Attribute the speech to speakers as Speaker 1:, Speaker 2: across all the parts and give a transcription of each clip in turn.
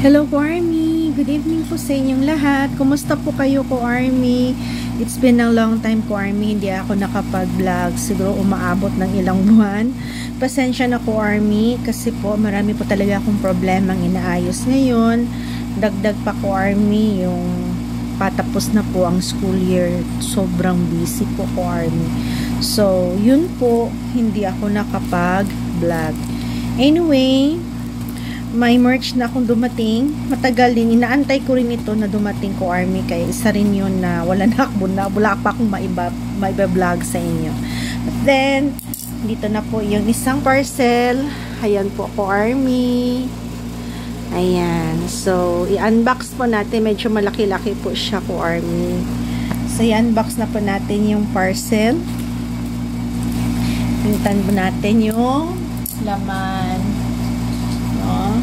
Speaker 1: Hello po Army! Good evening po sa inyong lahat. Kumusta po kayo po Army? It's been a long time po Army. Hindi ako nakapag-vlog. Siguro umaabot ng ilang buwan. Pasensya na po Army kasi po marami po talaga akong problemang inaayos ngayon. Dagdag pa ko Army yung patapos na po ang school year. Sobrang busy po ko Army. So, yun po. Hindi ako nakapag-vlog. Anyway, may merch na akong dumating. Matagal din. Inaantay ko rin ito na dumating ko Army. Kaya isa rin yun na wala na wala pa akong maiba-vlog sa inyo. But then, dito na po yung isang parcel. Ayan po ko Army. Ayan. So, i-unbox po natin. Medyo malaki-laki po siya ko Army. So, i-unbox na po natin yung parcel. Tingnan po natin yung laman. No?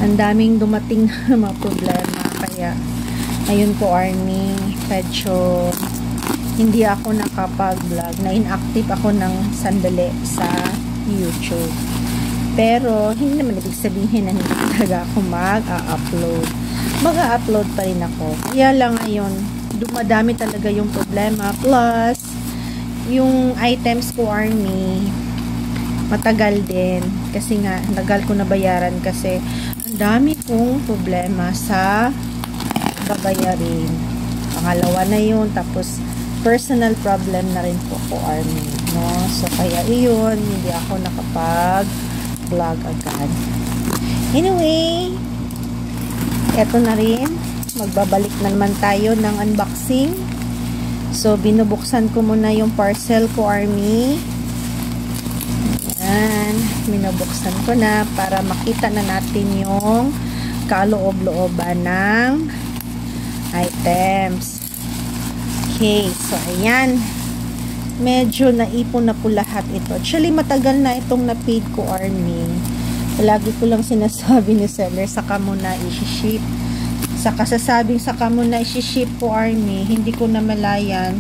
Speaker 1: Ang daming dumating na mga problema. Kaya, ayun po Army, medyo hindi ako nakapag-vlog. Na-inactive ako ng sandali sa YouTube. Pero, hindi naman ibig sabihin na hindi talaga ako mag-upload. Mag-upload pa rin ako. Kaya lang ngayon, dumadami talaga yung problema. Plus, yung items ko Army, matagal din. Kasi nga, nagal ko na bayaran kasi ang dami kong problema sa babayarin. Pangalawa na yun. Tapos, personal problem na rin po ko Army. No? So, kaya iyon, hindi ako nakapag-vlog agad. Anyway, eto na rin. Magbabalik na naman tayo ng unboxing. So, binubuksan ko muna yung parcel ko Army. Ayan. Binubuksan ko na para makita na natin yung kaloob-looban ng items. Okay. So, ayan. Medyo naipon na po lahat ito. Actually, matagal na itong na-paid ko Army. Lagi ko lang sinasabi ni seller, saka mo na i-ship. Sa kasasabing saka mo na i-ship ko Army, hindi ko na malayan.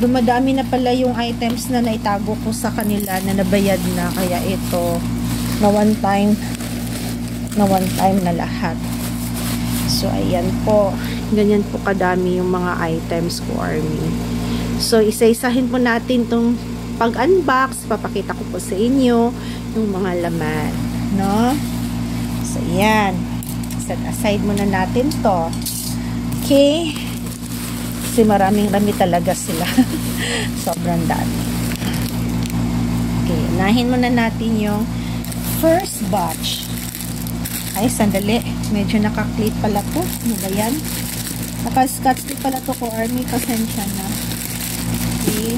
Speaker 1: Dumadami na pala yung items na naitago ko sa kanila na nabayad na. Kaya ito, na one time na lahat. So, ayan po. Ganyan po kadami yung mga items ko Army. So, isa-isahin po natin itong pag-unbox. Papakita ko po sa inyo yung mga laman. No? So, ayan. Set aside muna natin to. Okay. Kasi maraming-rami talaga sila. Sobrang dami. Okay. Unahin muna natin yung first batch. Ay, sandali. Medyo naka-clip pala to. Ano ba yan? Naka-scotch tape pala to ko Army. Pasensya na. Okay.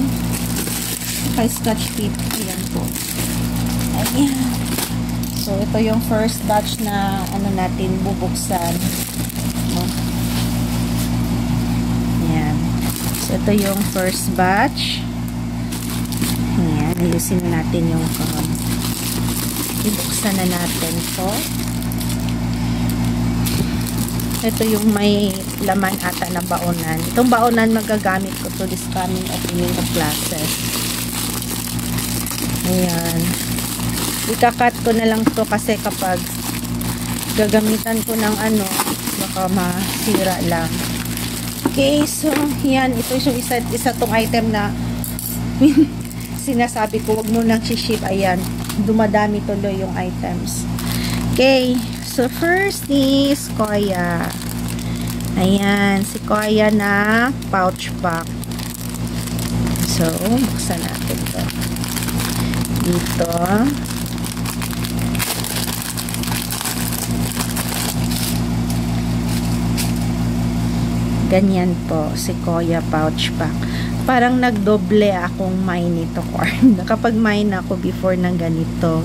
Speaker 1: Naka-scotch tape. Ayan po. Ayan. So, ito yung first batch na ano natin bubuksan. No? Ayan. So, ito yung first batch. Ayan. Ayusin na natin yung ibuksan na natin ito. Ito yung may laman ata na baonan. Itong baonan magagamit ko to this coming opening of classes. Ayan. Ika-cut ko na lang to kasi kapag gagamitan ko ng ano, baka masira lang. Okay, so yan, ito yung isa tong item na sinasabi ko, wag mo nang ship. Ayan, dumadami tuloy yung items. Okay, so first is Koya. Ayan, si Koya na pouch pack. So, buksan natin to. Dito. Ganyan po, si Koya pouch pack. Parang nagdoble akong mine nito. Nakapag mine ako before ng ganito.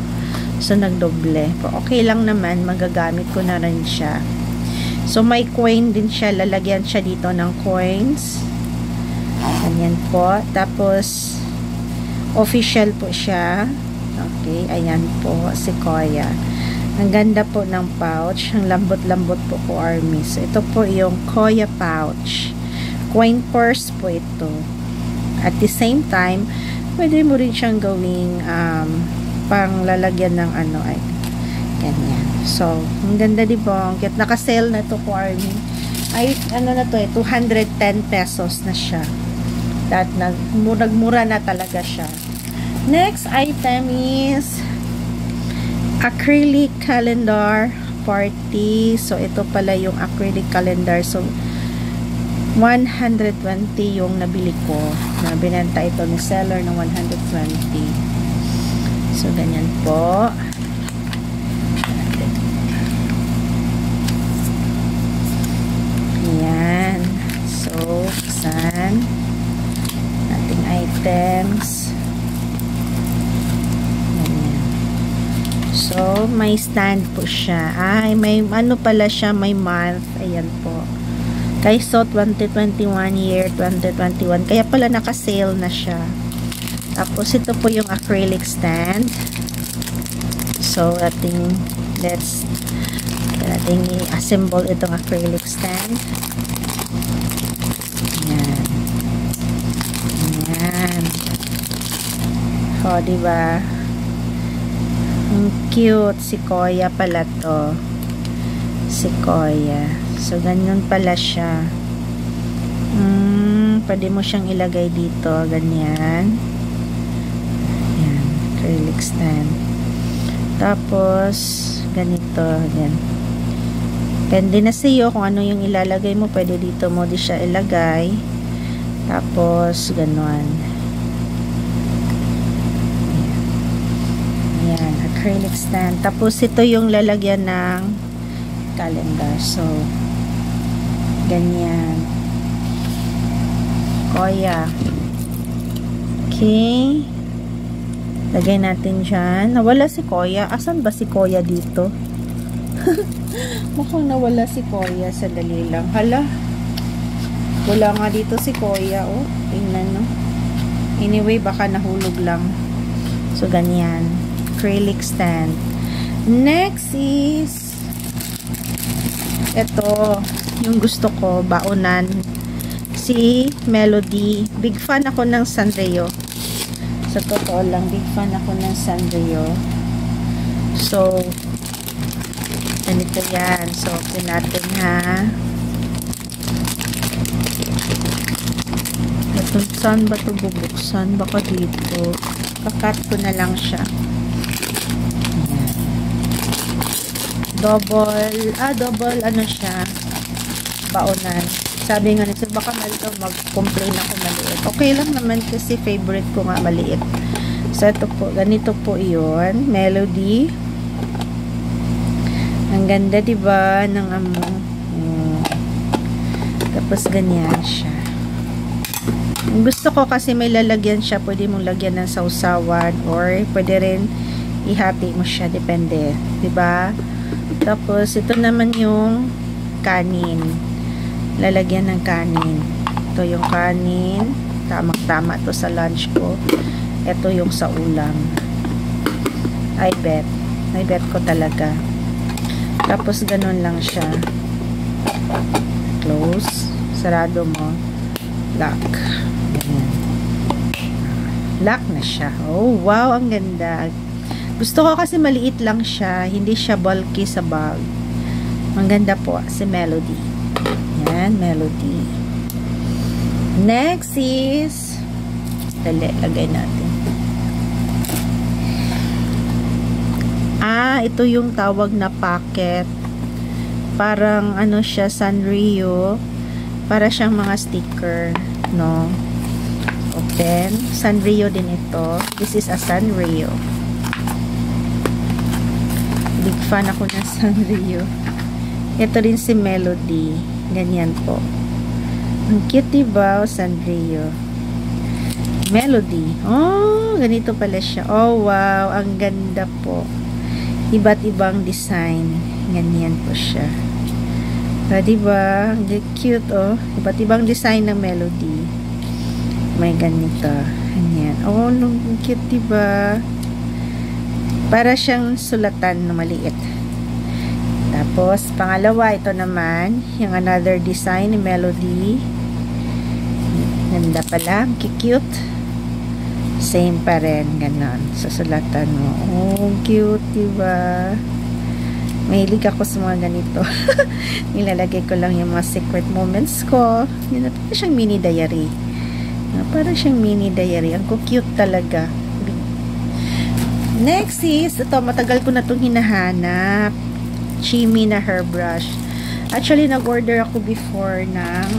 Speaker 1: So, nagdoble. Pero okay lang naman, magagamit ko na rin siya. So, may coin din siya. Lalagyan siya dito ng coins. Ganyan po. Tapos, official po siya. Okay, ayan po, si Koya. Ang ganda po ng pouch. Ang lambot-lambot po ko Army. So, ito po yung Koya pouch. Coin purse po ito. At the same time, pwede mo rin siyang gawing pang lalagyan ng ano ay ganyan. So, ang ganda, diba? Ang cute. Naka-sale na to ko, Army. Ay, ano na to eh, 210 pesos na siya. That, murag-mura na talaga siya. Next item is acrylic calendar party. So, ito pala yung acrylic calendar. So, 120 yung nabili ko. Na binenta ito ni seller ng 120. So, ganyan po. Ayan. So, buksan ating items. Ayan. So, may stand po siya. Ay, may ano pala siya, may month. Ayan po. Kaiso 2021 year 2021. Kaya pala naka-sale na siya. Tapos, ito po yung acrylic stand. So, let's i-assemble itong acrylic stand. Ayan. Ayan. O, diba? Ang cute. Si Koya pala to. Si Koya. So, ganyan pala siya. Pwede mo siyang ilagay dito. Ganyan. Ayan. Acrylic stand. Tapos, ganito. Ayan. Depende na sa iyo kung ano yung ilalagay mo. Pwede dito mo di siya ilagay. Tapos, ganon. Ayan. Acrylic stand. Tapos, ito yung lalagyan ng calendar. So, ganyan. Koya. Okay. Lagay natin dyan. Nawala si Koya. Asan ba si Koya dito? Mukhang nawala si Koya. Sandali lang. Hala. Wala nga dito si Koya. Oh, tingnan no. Anyway, baka nahulog lang. So, ganyan. Acrylic stand. Next is ito. Yung gusto ko. Baonan. Si Melody. Big fan ako ng Sanrio. Sa totoo lang, big fan ako ng Sanrio. So, ganito yan. So, open natin ha. Saan ba ito bubuksan? Baka dito. Kakat ko na lang siya. Ayan. Double ano siya. Baonan. Sabi nga nito, baka malito mag-complain ako maliit. Okay lang naman kasi favorite ko nga maliit. So, ito po. Ganito po yun. Melody. Ang ganda, diba? Ng tapos, ganyan siya. Gusto ko kasi may lalagyan siya. Pwede mong lagyan ng sausawan or pwede rin ihati mo siya. Depende. Diba? Tapos, ito naman yung kanin. Lalagyan ng kanin. Ito yung kanin. Tamang-tama to sa lunch ko. Ito yung sa ulam. I bet ko talaga. Tapos ganun lang siya. Close. Sarado mo. Lock. Ayan. Lock na siya. Oh, wow, ang ganda. Gusto ko kasi maliit lang siya. Hindi siya bulky sa bag. Ang ganda po si Melody. Ayan, Melody. Next is lagay natin. Ito yung tawag na packet. Parang ano siya, Sanrio. Para siyang mga sticker, no? Open. Sanrio din ito. This is a Sanrio. Big fan ako ng Sanrio. Ito rin si Melody. Ganyan po. Ang cute, diba? Sanrio. Melody. Oh, ganito pala siya. Oh, wow. Ang ganda po. Iba't ibang design. Ganyan po siya. Diba? Ang cute, oh. Iba't ibang design ng Melody. May ganito. Ganyan. Oh, ang cute, diba? Para siyang sulatan na maliit. Tapos, pangalawa, ito naman, yung another design ni Melody. Ganda pala. Cute. Same pa rin. Ganon. Susulatan mo. Oh, cute, diba? Mahilig ako sa mga ganito. Nilalagay ko lang yung mga secret moments ko. Yun na, parang siyang mini diary. Parang siyang mini diary. Ang cute talaga. Next is, ito, matagal ko na itong hinahanap. Chimi na hairbrush. Actually, nag-order ako before ng,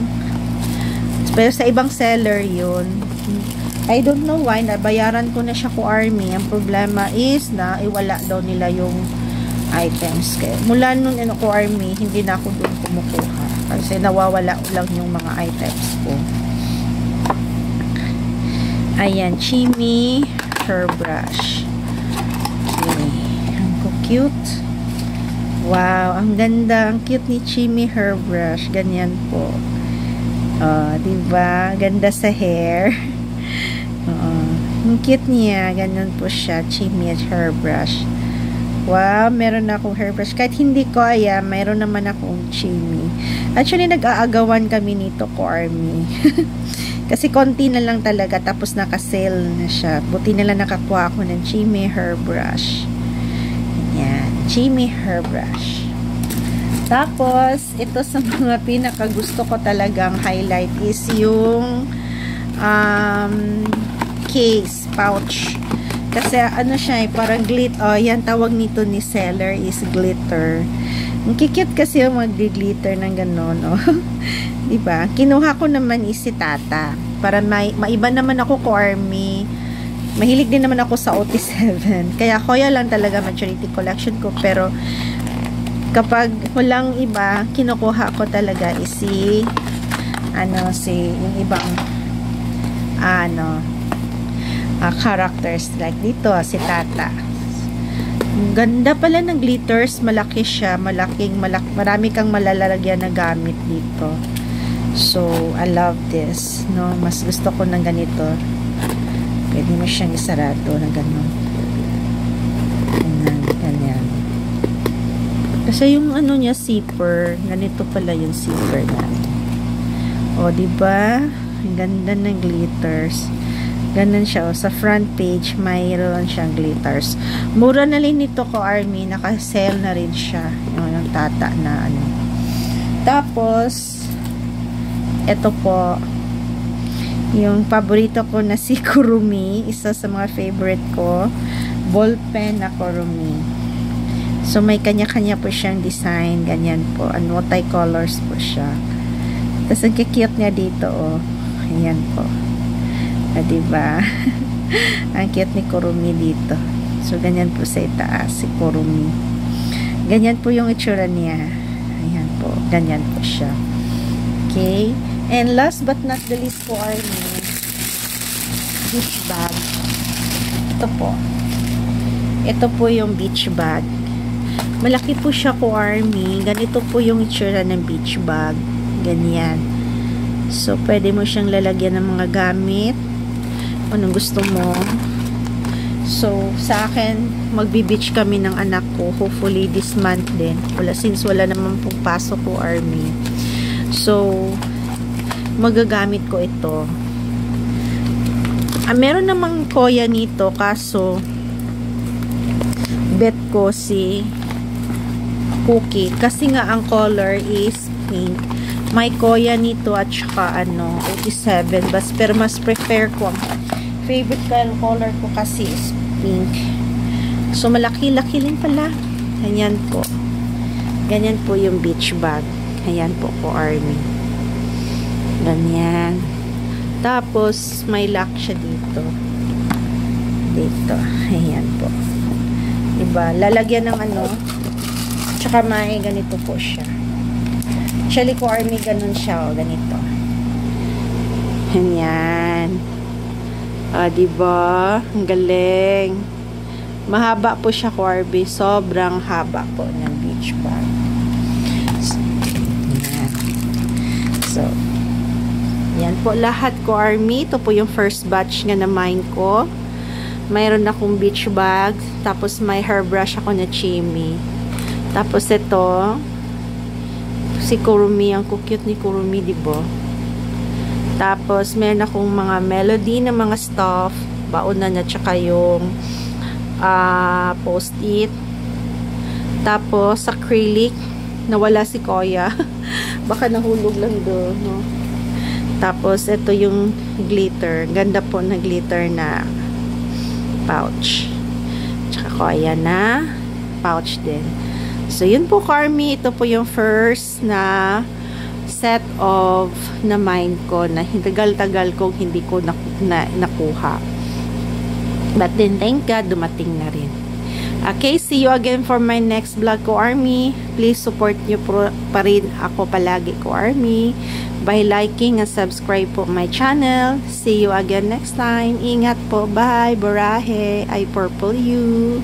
Speaker 1: pero sa ibang seller yun. I don't know why, nabayaran ko na siya ko Army. Ang problema is na iwala daw nila yung items. Kaya, mula nun ko Army, hindi na ako doon kumukuha. Kasi nawawala lang yung mga items ko. Ayan, Chimi hairbrush. Okay. Ang cute. Wow, ang ganda. Ang cute ni Chimi hairbrush. Ganyan po. Diba? Ganda sa hair. Ang cute niya. Ganyan po siya. Chimi hairbrush. Wow, meron na akong hairbrush. Kahit hindi ko mayroon naman akong Chimi. Actually, nag-aagawan kami nito ko Army. Kasi konti na lang talaga. Tapos naka-sale na siya. Buti na lang nakakuha ako ng Chimi hairbrush. Yan. Chimi hairbrush. Tapos, ito sa mga pinaka gusto ko talagang highlight is yung case, pouch. Kasi ano siya parang glitter. Yan tawag nito ni seller is glitter. Ang kikit kasi yung mag-glitter ng gano'n. Diba? Kinuha ko naman is si Tata. Para maiba naman ako ko Army. Mahilig din naman ako sa OT7. Kaya Koya lang talaga maturity collection ko. Pero kapag walang iba, kinukuha ko talaga is yung ibang characters like dito, si Tata. Ganda pala ng glitters, malaki siya, marami kang malalagyan na gamit dito. So, I love this, no? Mas gusto ko ng ganito. Pwede mo siyang isarado na gano'n. Ganyan. Kasi yung ano niya, zipper, ganito pala yung zipper natin. O, diba? Ang ganda ng glitters. Ganun siya. O, sa front page, mayroon siyang glitters. Mura na rin nito ko, Army. Naka-sale na rin siya. Yung Tata na ano. Tapos, ito po, yung paborito ko na si Kurumi. Isa sa mga favorite ko. Ballpen na Kurumi. So, may kanya-kanya po siyang design. Ganyan po. Multi-colors po siya. Tapos, ang cute niya dito, oh. Ayan po. Diba? Ang cute ni Kurumi dito. So, ganyan po sa itaas, si Kurumi. Ganyan po yung itsura niya. Ayan po. Ganyan po siya. Okay. And last but not the least po are beach bag. Ito po. Ito po yung beach bag. Malaki po siya ko Army. Ganito po yung itsura ng beach bag. Ganyan. So, pwede mo siyang lalagyan ng mga gamit. Anong gusto mo. So, sa akin, magbi-beach kami ng anak ko. Hopefully, this month din. Since wala naman pong pasok ko Army. So, magagamit ko ito. Meron namang Koya nito. Kaso, bet ko si Cookie. Kasi nga, ang color is pink. May Koya nito at saka OT7. Pero mas prefer ko. Favorite color ko kasi is pink. So, malaki-laki rin pala. Ganyan po. Ganyan po yung beach bag. Ayan po po Army. Ganyan. Tapos, may lock siya dito. Dito. Ayan po. Diba? Lalagyan ng tsaka may ganito po siya. Actually ko Army ganun siya. Ganito. Ganyan. Diba? Ang galing. Mahaba po siya ko Army. Sobrang haba po ng beach bag. So, yan po lahat ko Army. Ito po yung first batch nga na mine ko. Mayroon akong beach bag. Tapos may hairbrush ako na Chimi. Tapos ito, si Kurumi. Ang cute ni Kurumi, diba? Tapos, meron akong mga melody na mga stuff. Baunan na tsaka yung post-it. Tapos, acrylic. Nawala si Koya. Baka nahulog lang doon, no? Tapos, ito yung glitter. Ganda po na glitter na pouch. Tsaka Koya na pouch din. So, yun po, Carmi. Ito po yung first na set of na mind ko na tagal-tagal kong hindi ko nakuha. But then, thank God, dumating na rin. Okay, see you again for my next vlog, ko Army. Please support nyo pa rin ako palagi, ko Army, by liking and subscribe po my channel. See you again next time. Ingat po. Bye. Borahe. I purple you.